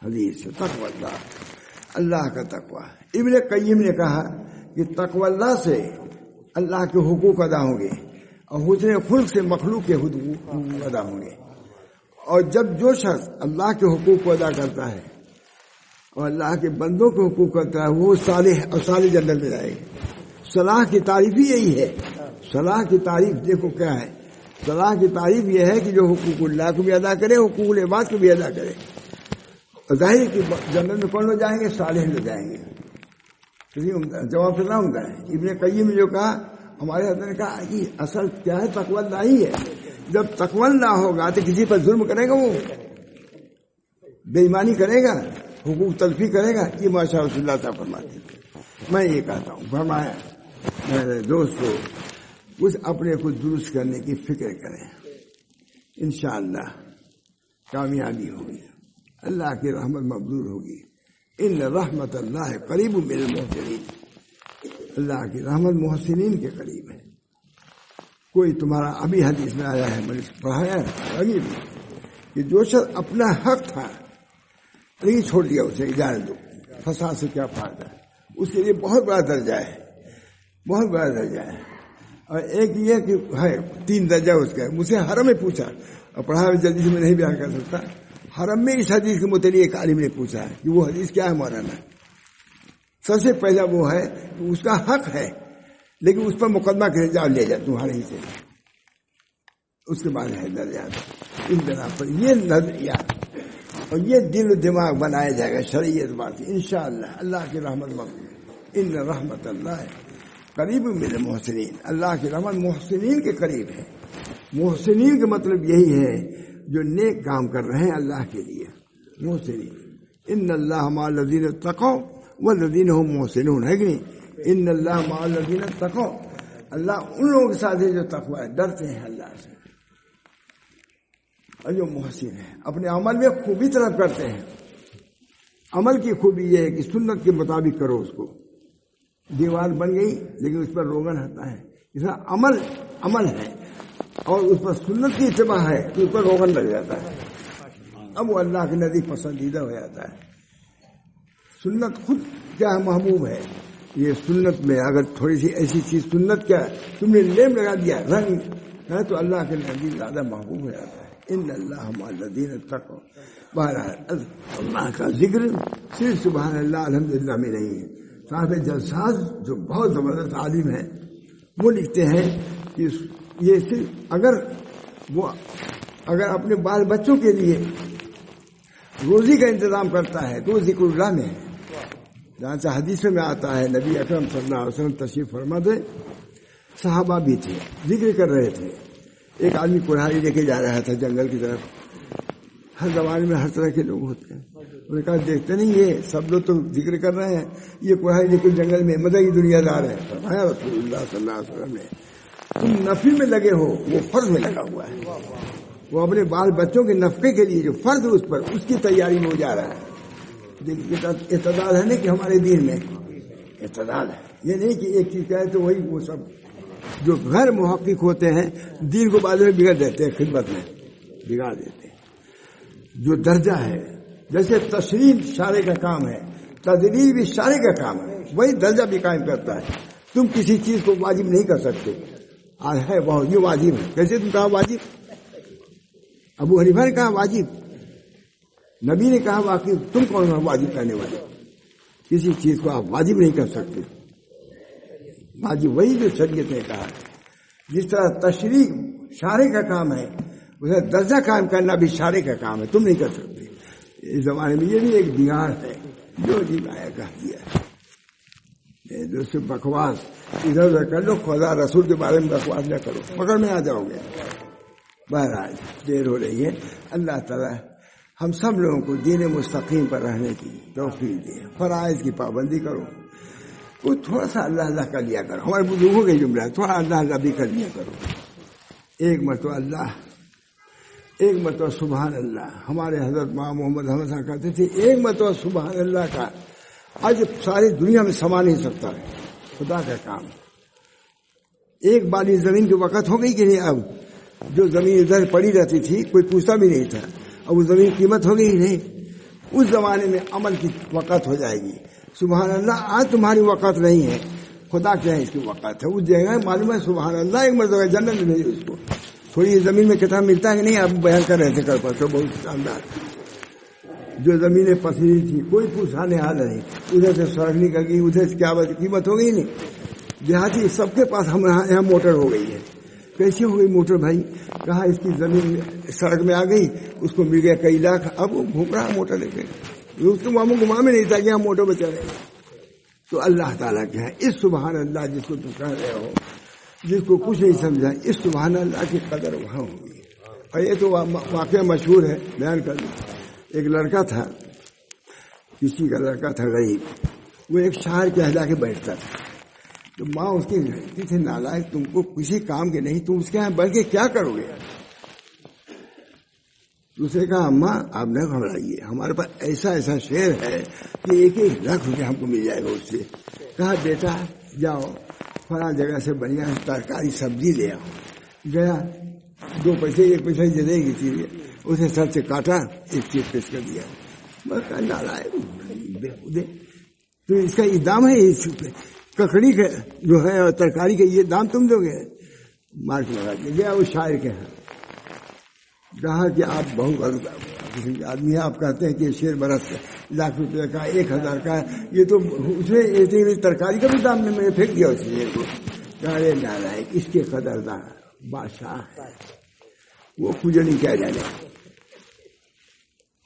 حدیث سے تقوی اللہ، اللہ کا تقوی. ابن قیم نے کہا کہ تقوی اللہ سے اللہ کے حقوق ادا ہوں گے اور حسن خلق سے مخلوق کے حقوق ادا ہوں گے. اور جب جو شخص اللہ کے حقوق کو ادا کرتا ہے اور اللہ کے بندوں کے حقوق کرتا ہے وہ صالح اور صالح جنت میں جائے گا. صلاح کی تعریف ہی یہی ہے. صلاح کی تعریف دیکھو کیا ہے. صلاح کی تعریف یہ ہے کہ جو حقوق اللہ کو بھی ادا کرے، حقوق العباد کو بھی ادا کرے. ظاہر کی جنت میں کون لوگ جائیں گے؟ صالح لوگ جائیں گے. کسی جواب سے نہ ہوتا ہے. ابن قیم جو کہا ہمارے حضرت نے کہا کہ اصل کیا ہے تقوی اللہ ہی ہے. جب تقوی اللہ ہوگا تو کسی پر ظلم کرے گا، وہ بے ایمانی کرے گا، حقوق تلفی کرے گا. یہ ماشاء رسول اللہ صاحب فرماتے ہیں. میں یہ کہتا ہوں، فرمایا میرے دوستو کچھ اپنے کو درست کرنے کی فکر کریں، انشاءاللہ کامیابی ہوگی، اللہ کی رحمت مقبول ہوگی. ان رحمت اللہ قریب من المحسنین، اللہ کی رحمت محسنین کے قریب ہے. کوئی تمہارا ابھی حدیث میں آیا ہے، میں نے پڑھایا ہے ابھی بھی، کہ جو شخص اپنا حق تھا نہیں چھوڑ دیا، اسے اجازت دو، فساد سے کیا فائدہ ہے. اس کے لیے بہت بڑا درجہ ہے، بہت بڑا درجہ ہے. اور ایک یہ کہ ہے 3 درجہ اس کا ہے. مجھ سے حرم میں پوچھا، اور پڑھا جلدی سے میں نہیں بیان کر سکتا. حرم میں اس حدیث کے متعلق ایک عالم نے پوچھا ہے کہ وہ حدیث کیا ہے مولانا. سب سے پہلا وہ ہے کہ اس کا حق ہے لیکن اس پر مقدمہ کرے جاؤ لے جا تمہارے ہی سے. اس کے بعد ہے درجات. ان بنا پر یہ نظریہ اور یہ دل و دماغ بنایا جائے گا شرعی اعتبار سے انشاءاللہ اللہ کی رحمت مقبول. ان رحمت اللہ قریب من المحسنین، اللہ کی رحمت محسنین کے قریب ہے. محسنین کا مطلب یہی ہے جو نیک کام کر رہے ہیں اللہ کے لیے. محسنین ان اللہ مع الذین اتقوا والذین هم محسنون، ہے کہ نہیں؟ ان اللہ مع الذین اتقوا، اللہ ان لوگوں کے ساتھ ہے جو تقوی ہے، ڈرتے ہیں اللہ سے، اور جو محسن ہیں اپنے عمل میں خوبی طلب کرتے ہیں. عمل کی خوبی یہ ہے کہ سنت کے مطابق کرو. اس کو دیوار بن گئی لیکن اس پر روغن ہٹتا ہے، اس کا عمل ہے اور اس پر سنت کی اتباع ہے تو اس پر روغن لگ جاتا ہے. اب وہ اللہ کے نزدیک پسندیدہ ہو جاتا ہے. سنت خود کیا محبوب ہے. یہ سنت میں اگر تھوڑی سی ایسی چیز سنت کیا تم نے لیم لگا دیا رنگ ہے تو اللہ کے نزدیک زیادہ محبوب ہو جاتا ہے. ان اللہ مع الذین اتقوا. بہرحال اللہ کا ذکر صرف سبحان اللہ الحمدللہ میں نہیں ہے. صاحب جلساز جو بہت زبردست عالم ہیں وہ لکھتے ہیں کہ یہ صرف اگر اپنے بال بچوں کے لیے روزی کا انتظام کرتا ہے تو وہ ذکر اللہ میں ہے. جہاں سے حدیث میں آتا ہے نبی اکرم صلی اللہ علیہ وسلم تشریف فرما تھے، صحابہ بھی تھے، ذکر کر رہے تھے. ایک آدمی کڑھائی لے کے جا رہا تھا جنگل کی طرف. ہر زمانے میں ہر طرح کے لوگ ہوتے ہیں. انہوں نے کہا دیکھتے نہیں یہ سب لوگ تو ذکر کر رہے ہیں، یہ کڑھائی لے کے جنگل میں مدد کی دنیا دار ہے. فرمایا رسول اللہ صلی اللہ علیہ وسلم نے تم نفل میں لگے ہو، وہ فرض میں لگا ہوا ہے. وہ اپنے بال بچوں کے نفقے کے لیے جو فرض اس پر اس کی تیاری میں ہو جا رہا ہے. اعتدال ہے نا کہ ہمارے دین میں اعتدال ہے. یہ نہیں کہ ایک چیز کہے تو وہی وہ سب. جو غیر محقق ہوتے ہیں دین کو بعد میں بگڑ دیتے ہیں، خدمت میں بگاڑ دیتے ہیں. جو درجہ ہے جیسے تشریح شارع کا کام ہے، تدریب بھی شارع کا کام ہے، وہی درجہ بھی قائم کرتا ہے. تم کسی چیز کو واجب نہیں کر سکتے. آج ہے وہ یہ واجب ہے، کیسے تم کہا واجب؟ ابو حنیفہ نے کہا واجب، نبی نے کہا واقعی، تم کون ہو واجب کرنے والے؟ کسی چیز کو آپ واجب نہیں کر سکتے. واجب وہی جو شریعت نے کہا ہے. جس طرح تشریح شارع کا کام ہے اسے درجہ قائم کرنا بھی شارع کا کام ہے، تم نہیں کر سکتے. اس زمانے میں یہ بھی ایک بگاڑ ہے جو جی آیا کہہ دیا ہے. دوسرے بکواس ادھر ادھر کر لو، خدا رسول کے بارے میں بکواس نہ کرو، پکڑ میں آ جاؤ گے. بہرحال دیر ہو رہی ہے. اللہ تعالیٰ ہم سب لوگوں کو دین مستقیم پر رہنے کی توفیق دے. فرائض کی پابندی کرو، کوئی تھوڑا سا اللہ اللہ کر لیا کرو. ہمارے بزرگوں کا جملہ ہے، تھوڑا اللہ اللہ بھی کر لیا کرو. ایک مرتبہ اللہ، ایک مرتبہ سبحان اللہ. ہمارے حضرت ماں محمد حمزہ کہتے تھے ایک مرتبہ سبحان اللہ کا آج ساری دنیا میں سما نہیں سکتا ہے. خدا کا کام. ایک بالی زمین کی وقت ہو گئی کہ نہیں؟ اب جو زمین ادھر پڑی رہتی تھی کوئی پوچھتا بھی نہیں تھا، اب وہ زمین قیمت ہو گئی نہیں. اس زمانے میں عمل کی وقت ہو جائے گی. سبحان اللہ آج تمہاری وقت نہیں ہے، خدا کیا ہے اس کی وقت ہے. اس جگہ معلوم ہے سبحان اللہ ایک مرتبہ جنت میں بھیجو اس کو. تھوڑی زمین میں کتاب ملتا ہے کہ نہیں؟ آپ بیان کر رہے تھے کل پر تو بہت شاندار. جو زمینیں پتھری تھی کوئی پوچھانے حال نہیں، ادھر سے سڑک نکل گئی، ادھر سے کیا قیمت ہو گئی نہیں. دیہاتی سب کے پاس ہم یہاں موٹر ہو گئی ہے. کیسے ہو گئی موٹر بھائی؟ کہا اس کی زمین سڑک میں آ گئی، اس کو مل گیا کئی لاکھ، اب وہ گھوم رہا موٹر لے کے. اس تو ماموں گما میں نہیں تھا کہ یہاں موٹر بچا رہے. تو اللہ تعالیٰ کے ہیں. اس سبحان اللہ جس کو تم کہہ رہے ہو، جس کو کچھ نہیں سمجھا، اس سبحان اللہ کی قدر وہاں ہوگی. اور یہ تو واقعہ مشہور ہے، بیان کر دوں. ایک لڑکا تھا، کسی کا لڑکا تھا غریب، وہ ایک شہر کے جا کے بیٹھتا تھا. تو ماں اس کی کہتی تھی نالائق، تم کو کسی کام کے نہیں، تم اس کے یہاں بڑھ کے کیا کرو گے؟ دوسرے کہا اماں آپ نہ گھبرائیے، ہمارے پاس ایسا ایسا شعر ہے کہ 1,00,000 روپے ہم کو مل جائے گا اس سے. کہا بیٹا جاؤ فلاں جگہ سے بڑھیا ترکاری سبزی لے آؤ. گیا، 2 پیسے 1 پیسہ دے گی تھی، اسے سر سے کاٹا، ایک چیز پیش کر دیا. میں کہا نالائق تو اس کا یہ دام ہے، اس ککڑی کا جو ہے اور ترکاری کا یہ دام تم دو گے؟ مارک لگا کے گیا اس شاعر کے ہاں. کہا کہ آپ بہت قسم کے آدمی ہیں، آپ کہتے ہیں کہ شیر برس لاکھ روپے کا 1,000 کا، یہ تو اس نے ترکاری کا بھی دام میں نے پھینک دیا اس شیر کو. کہا رے نالائق، اس کے قدردان بادشاہ ہے، وہ کچھ نہیں کیا جانے.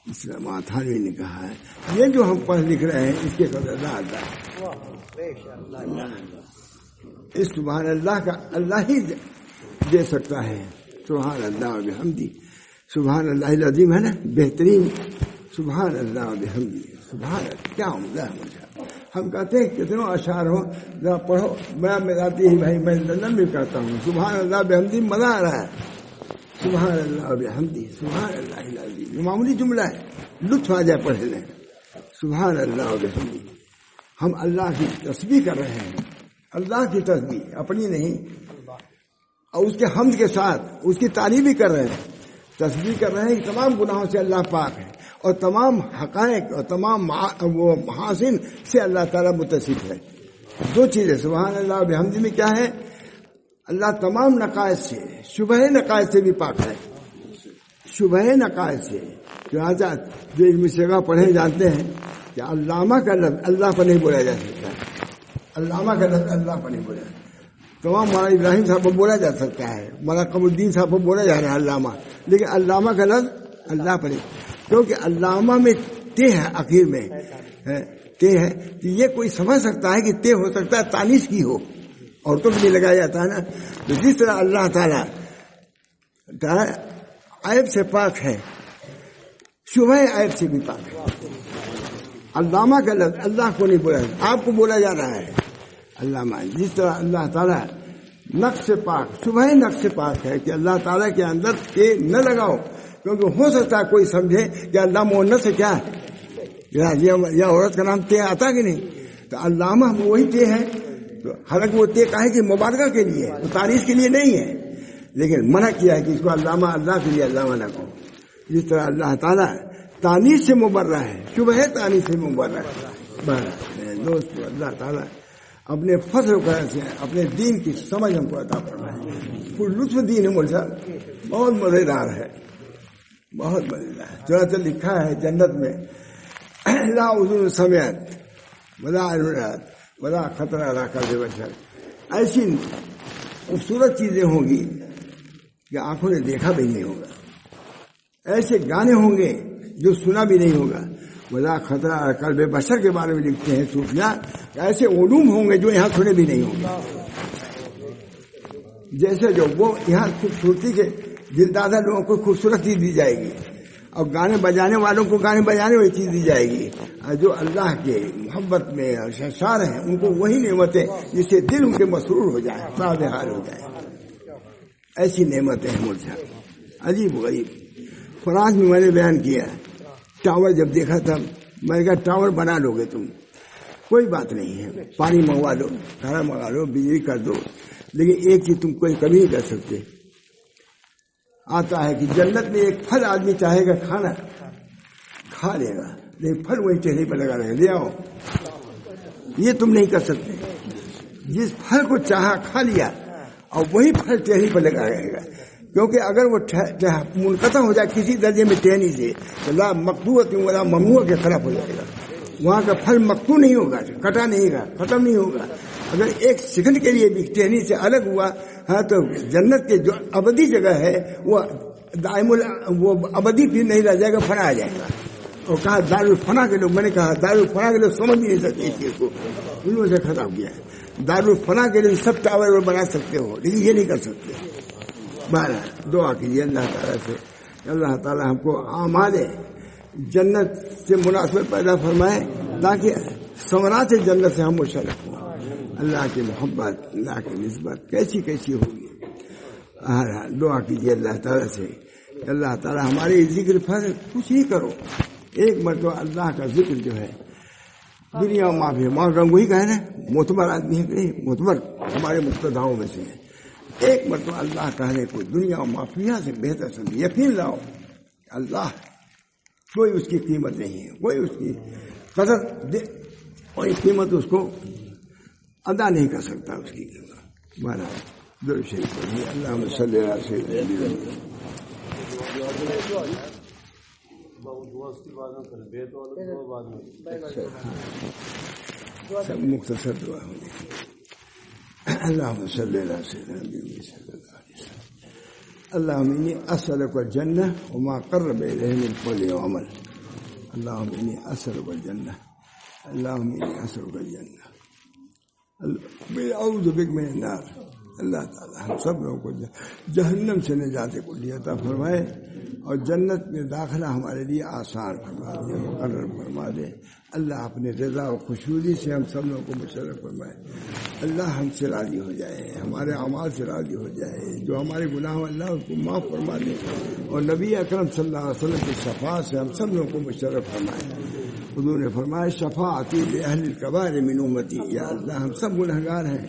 اسلام تھانوی نے کہا ہے یہ جو ہم پڑھ لکھ رہے ہیں اس کے قدردان اللہ. اس سبحان اللہ کا اللہ ہی دے سکتا ہے. سبحان اللہ و بحمدی، سبحان اللہ العظیم ہے نا بہترین. سبحان اللہ و بحمدی، سبحان اللہ، کیا عمدہ ہے. مجھے ہم کہتے ہیں کتنوں اشعار ہو ذرا پڑھو، میں آتی ہے بھائی، میں لندن بھی کرتا ہوں. سبحان اللہ بحمدی مزہ آ رہا ہے. سبحان اللہ و بحمدی، سبحان اللہ العظیم، یہ معمولی جملہ ہے، لطف آ جائے پڑھ لیں. سبحان اللہ و بحمدی، ہم اللہ کی تسبیح کر رہے ہیں، اللہ کی تسبیح اپنی نہیں، اور اس کے حمد کے ساتھ اس کی تعریف بھی کر رہے ہیں. تسبیح کر رہے ہیں کہ تمام گناہوں سے اللہ پاک ہے، اور تمام حقائق اور تمام وہ محاسن سے اللہ تعالیٰ متصف ہے. 2 چیزیں سبحان اللہ و بحمدی میں کیا ہے؟ اللہ تمام نقائص سے، شبہ نقائص سے بھی پاک ہے. شبہ نقائص سے لہٰذا جو علم شگا پڑھے جانتے ہیں کہ علامہ کا لفظ اللہ پر نہیں بولا جا سکتا. علامہ کا لفظ اللہ پر نہیں بولا. تمام مولانا ابراہیم صاحب پر بولا جا سکتا ہے، مولانا قمر الدین صاحب پر بولا جا رہا ہے علامہ، لیکن علامہ کا لفظ اللہ پر نہیں، کیونکہ علامہ میں تے ہے، آخر میں تے ہے. تو یہ کوئی سمجھ سکتا ہے کہ تے ہو سکتا ہے تانیث کی ہو، عورتوں کو بھی لگایا جاتا ہے نا. تو جس طرح اللہ تعالیٰ عیب سے پاک ہے، شبہ عیب سے بھی پاک ہے. علامہ کا لفظ اللہ کو نہیں بولا، آپ کو بولا جا رہا ہے علامہ. جس طرح اللہ تعالیٰ نقص سے پاک، شبہ نقص سے پاک ہے کہ اللہ تعالیٰ کے اندر تے نہ لگاؤ، کیونکہ ہو سکتا ہے کوئی سمجھے کہ اللہ مؤنث سے کیا ہے، یا عورت کا نام تے آتا کہ نہیں. تو علامہ وہی تے ہے. تو حالانکہ وہ تے کہا ہے کہ مبارکہ کے لیے، تو تعریف کے لیے نہیں ہے، لیکن منع کیا ہے کہ اس کو علامہ اللہ کے لیے علامہ نہ کہو. جس طرح اللہ تعالیٰ تانیث سے مبرہ ہے، شبہ تانیث سے مبرہ ہے. دوستو اللہ تعالیٰ اپنے فضل و کرم سے اپنے دین کی سمجھ ہم کو عطا فرمائے. کوئی لطف دین ہے مرزا، بہت مزیدار ہے، بہت مزیدار ہے. چنانچہ لکھا ہے جنت میں لا اذن سمعت ولا عین ولا خطر علی قلب بشر. ایسی خوبصورت چیزیں ہوں گی کہ آنکھوں نے دیکھا بھی نہیں ہوگا، ایسے گانے ہوں گے جو سنا بھی نہیں ہوگا. ولا خطرہ قلب بشر کے بارے میں لکھتے ہیں صوفیاء، ایسے علوم ہوں گے جو یہاں سنے بھی نہیں ہوں گے. جیسے جو وہ یہاں خوبصورتی کے دلدادہ لوگوں کو خوبصورت چیز دی جائے گی، اور گانے بجانے والوں کو گانے بجانے والی چیز دی جائے گی. جو اللہ کے محبت میں شرشار ہیں ان کو وہی نعمتیں جس سے دل ان کے مسرور ہو جائے، ساد حال ہو جائے. ایسی نعمتیں ہیں مجھے عجیب غریب. فرانس میں میں نے بیان کیا، ٹاور جب دیکھا تھا میں نے کہا ٹاور بنا لو گے تم، کوئی بات نہیں ہے، پانی منگوا لو، کھانا منگا لو، بجلی کر دو، لیکن ایک چیز تم کوئی کبھی نہیں کر سکتے. آتا ہے کہ جنت میں ایک پھل آدمی چاہے گا کھانا کھا لے گا، لیکن پھل وہی چہرے پر لگا رہے گا، لے آؤ. یہ تم نہیں کر سکتے. جس پھل کو چاہا کھا لیا اور وہی پھل چہرے پر لگا رہے گا، کیونکہ اگر وہ منقطع ہو جائے کسی درجے میں ٹہنی سے تو لا مقطوعۃ ولا ممنوع کے خلاف ہو جائے گا. وہاں کا پھل مقطوع نہیں ہوگا، کٹا نہیں ہوگا، ختم نہیں ہوگا. اگر ایک سیکنڈ کے لیے بھی ٹہنی سے الگ ہوا تو جنت کے جو ابدی جگہ ہے وہ دائم وہ ابدی پھر نہیں رہ جائے گا، فنا آ جائے گا. اور کہا دار الفنا کے لوگ، میں نے کہا دار الفنا کے لوگ سمجھ نہیں سکتے اس چیز کو. انہوں سے خطاب کیا ہے. دارالفنا کے لیے سب ٹاور بنا سکتے ہو لیکن یہ نہیں کر سکتے. بہرحال دعا کیجیے اللہ تعالیٰ سے اللہ تعالیٰ ہم کو اعمال جنت سے مناسبت پیدا فرمائے تاکہ ثمرات جنت سے ہم مشرف ہوں. اللہ کی محبت اللہ کی نسبت کیسی کیسی ہوگی. دعا کیجیے اللہ تعالیٰ سے اللہ تعالیٰ ہمارے ذکر پر کچھ ہی کرو. ایک مرتبہ اللہ کا ذکر جو ہے دنیا و معافی ماں گنگوئی کا ہے نا, معتبر آدمی ہے کہ معتبر ہمارے مقتداؤں میں سے ہے. ایک مرتبہ اللہ کہنے کو دنیا و معافیہ سے بہتر سمجھ یقین لاؤ اللہ کوئی اس کی قیمت نہیں ہے, کوئی اس کی قدر دے کوئی قیمت اس کو ادا نہیں کر سکتا اس کی قیمت. مانا درود شریف پڑھیے اللہم صلی علی سیدنا سب مختصر دعا ہوگی. اللہم صلی علی سیدنا صلی اللہ علیہ وسلم. اللہم انی اسألک الجنہ وما قرب الیہ من قول وعمل. اللہم انی اسألک الجنہ اللہم انی اسألک الجنہ اعوذ بک من النار. اللہ تعالیٰ ہم سب لوگوں کو جہنم سے نجات کلی عطا فرمائے اور جنت میں داخلہ ہمارے لیے آسان فرما دے, مقرر فرما دے. اللہ اپنے رضا و خوشنودی سے ہم سب لوگوں کو مشرف فرمائے. اللہ ہم سے راضی ہو جائے, ہمارے اعمال سے راضی ہو جائے, جو ہمارے گناہ اللہ اس کو معاف فرما دے اور نبی اکرم صلی اللہ علیہ وسلم کی شفاعت سے ہم سب لوگوں کو مشرف فرمائے. حضور نے فرمایا شفاعتی لأہل الکبائر من امتی. یا اللہ ہم سب گنہگار ہیں,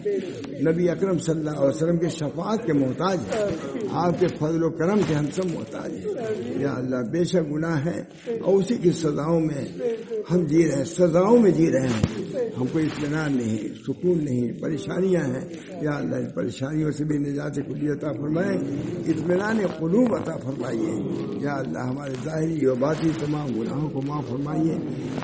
نبی اکرم صلی اللہ علیہ وسلم کے شفاعت کے محتاج ہیں, آپ کے فضل و کرم کے ہم سب محتاج ہیں. یا اللہ بے شک گناہ ہے اور اسی کی سزاؤں میں ہم جی رہے ہیں, سزاؤں میں جی رہے ہیں, ہم کو اطمینان نہیں, سکون نہیں, پریشانیاں ہیں. یا اللہ ان پریشانیوں سے بھی نجات کلی عطا فرمائے, اطمینان قلوب عطا فرمائیے. یا اللہ ہمارے ظاہری و باطنی تمام گناہوں کو معاف فرمائیے,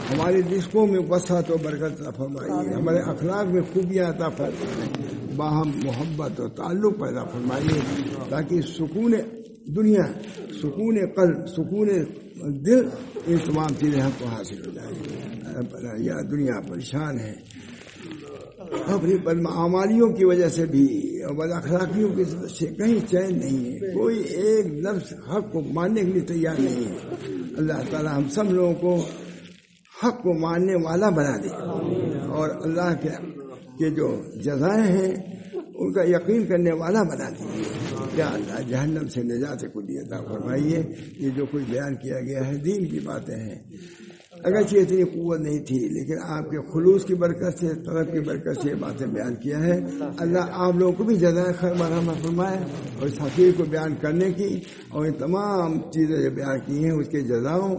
ہمارے رزقوں میں وسعت و برکت عطا فرمائیے, ہمارے اخلاق میں خوبیاں عطا فرمائیے, باہم محبت اور تعلق پیدا فرمائیے تاکہ سکون دنیا, سکون قلب, سکون دل, یہ تمام چیزیں ہم کو حاصل ہو جائیں. یا دنیا پریشان ہے اپنی بدعمالیوں کی وجہ سے بھی اور بد اخلاقیوں کی وجہ سے, کہیں چین نہیں ہے, کوئی ایک لفظ حق کو ماننے کے لیے تیار نہیں ہے. اللہ تعالی ہم سب لوگوں کو حق کو ماننے والا بنا دے اور اللہ کے جو جزائیں ہیں ان کا یقین کرنے والا بنا دے. یا اللہ جہنم سے نجات کلی عطا فرمائیے. یہ جو کچھ بیان کیا گیا ہے دین کی باتیں ہیں, اگرچہ اتنی قوت نہیں تھی لیکن آپ کے خلوص کی برکت سے, طلب کی برکت سے یہ باتیں بیان کیا ہے. اللہ آپ لوگوں کو بھی جزائے خیر مرحمت فرمائے اور اس حقیقت کو بیان کرنے کی اور ان تمام چیزیں جو بیان کی ہیں اس کے جزاؤں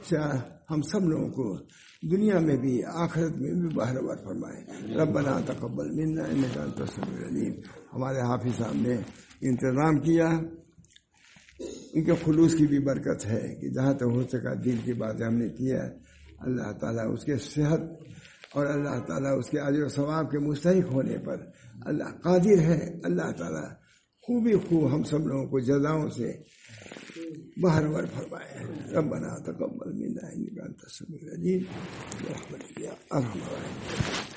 سے ہم سب لوگوں کو دنیا میں بھی آخرت میں بھی بہرور فرمائے. ربنا تقبل منا انک انت السمیع العلیم. ہمارے حافظ صاحب نے انتظام کیا, ان کے خلوص کی بھی برکت ہے کہ جہاں تک ہو سکا دین کی باتیں ہم نے کیا. اللہ تعالیٰ اس کے صحت اور اللہ تعالیٰ اس کے اجر و ثواب کے مستحق ہونے پر اللہ قادر ہے. اللہ تعالیٰ خوبی خوب ہم سب لوگوں کو جزاؤں سے بہرور فرمائے. ربنا تقبل منا انک انت السمیع العلیم برحمتک یا ارحم الراحمین.